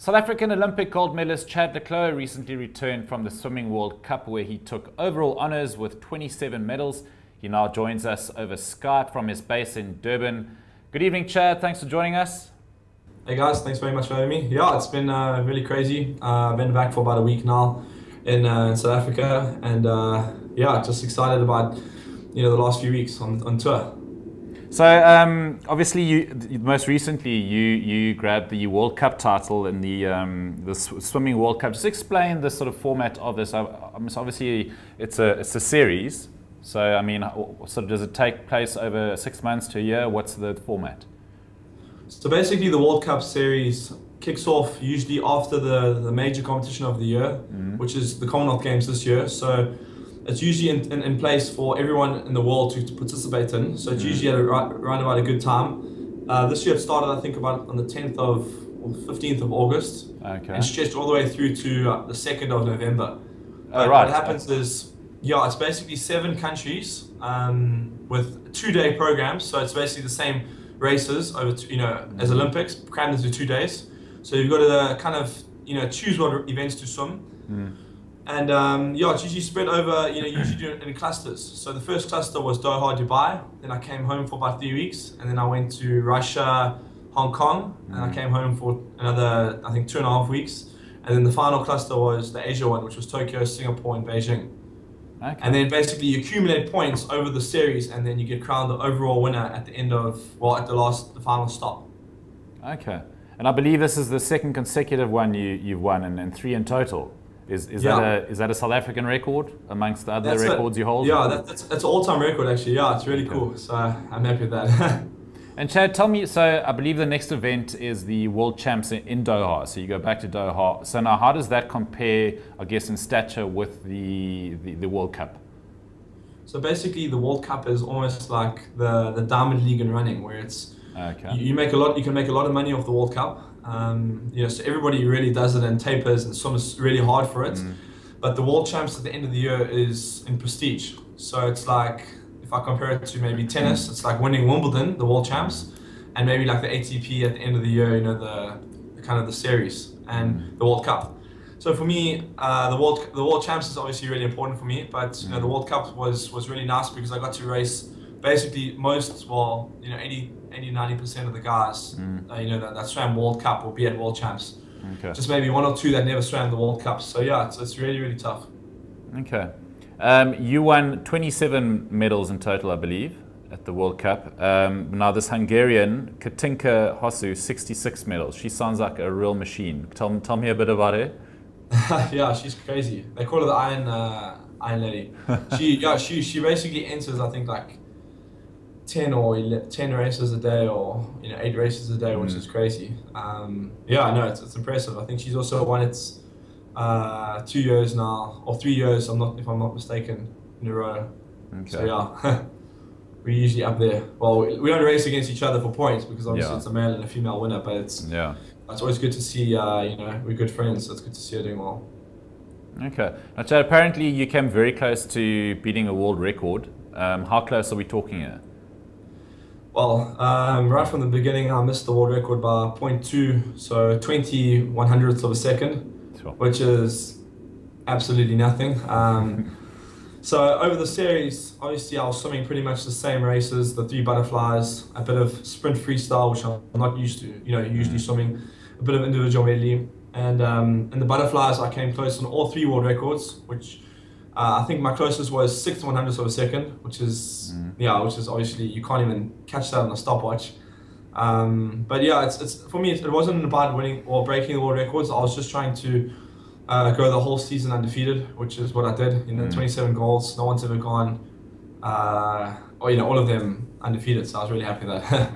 South African Olympic gold medalist Chad le Clos recently returned from the Swimming World Cup where he took overall honours with 27 medals. He now joins us over Skype from his base in Durban. Good evening, Chad. Thanks for joining us. Hey guys, thanks very much for having me. Yeah, it's been really crazy. I've been back for about a week now in South Africa, and yeah, just excited about the last few weeks on tour. So obviously, most recently you grabbed the World Cup title in the Swimming World Cup. Just explain the sort of format of this. Obviously, it's a series. So I mean, sort of does it take place over 6 months to a year? What's the format? So basically, the World Cup series kicks off usually after the major competition of the year, which is the Commonwealth Games this year. So it's usually in place for everyone in the world to participate in. So it's usually at around about a good time. This year it started, I think, about on the 10th or 15th of August, and stretched all the way through to the 2nd of November. Right. What happens is, yeah, it's basically 7 countries with 2-day programs. So it's basically the same races over, as Olympics, crammed into 2 days. So you've got to kind of, choose what events to swim. And yeah, it's usually spread over, usually do it in clusters. So the first cluster was Doha, Dubai. Then I came home for about 3 weeks. And then I went to Russia, Hong Kong. And I came home for another, I think, 2.5 weeks. And then the final cluster was the Asia one, which was Tokyo, Singapore, and Beijing. Okay. And then basically you accumulate points over the series, and then you get crowned the overall winner at the end of, at the final stop. Okay. And I believe this is the second consecutive one you've won, and 3 in total. Is that a South African record amongst the other records you hold? Yeah, that's an all-time record actually. Yeah, it's really cool. So I'm happy with that. And Chad, tell me, so I believe the next event is the World Champs in Doha. So you go back to Doha. So now how does that compare, I guess, in stature with the World Cup? So basically the World Cup is almost like the Diamond League in running, where it's you can make a lot of money off the World Cup. So everybody really does it and tapers and swims really hard for it. But the World Champs at the end of the year is in prestige. So it's like, if I compare it to maybe tennis, it's like winning Wimbledon, the World Champs, and maybe like the ATP at the end of the year, the kind of the series and the World Cup. So for me, the World Champs is obviously really important for me, but the World Cup was really nice because I got to race basically 80-90% of the guys that swam World Cup will be at World Champs. Okay. Just maybe 1 or 2 that never swam the World Cup. So yeah, it's really, really tough. Okay. You won 27 medals in total, I believe, at the World Cup. Now this Hungarian, Katinka Hosszu, 66 medals. She sounds like a real machine. Tell me a bit about her. Yeah, she's crazy. They call her the Iron Lady. She basically enters, I think, like 10 races a day, or 8 races a day, which is crazy. Yeah, no, it's impressive. I think she's also won it 2 years now, or 3 years, if I'm not mistaken, in a row. Okay. So yeah, we're usually up there. Well, we don't race against each other for points because obviously it's a male and a female winner, but it's always good to see. We're good friends, so it's good to see her doing well. Okay. Now, Chad, apparently you came very close to beating a world record. How close are we talking here? Well, right from the beginning, I missed the world record by 0.2, so 20/100ths of a second, which is absolutely nothing. So over the series, obviously I was swimming pretty much the same races, the 3 butterflies, a bit of sprint freestyle, which I'm not used to, usually swimming, a bit of individual medley. And in the butterflies, I came close on all 3 world records, which I think my closest was 6/100ths of a second, which is obviously you can't even catch that on a stopwatch. But yeah, it's for me it wasn't about winning or breaking the world records. I was just trying to go the whole season undefeated, which is what I did. 27 goals, no one's ever gone, all of them undefeated. So I was really happy with that.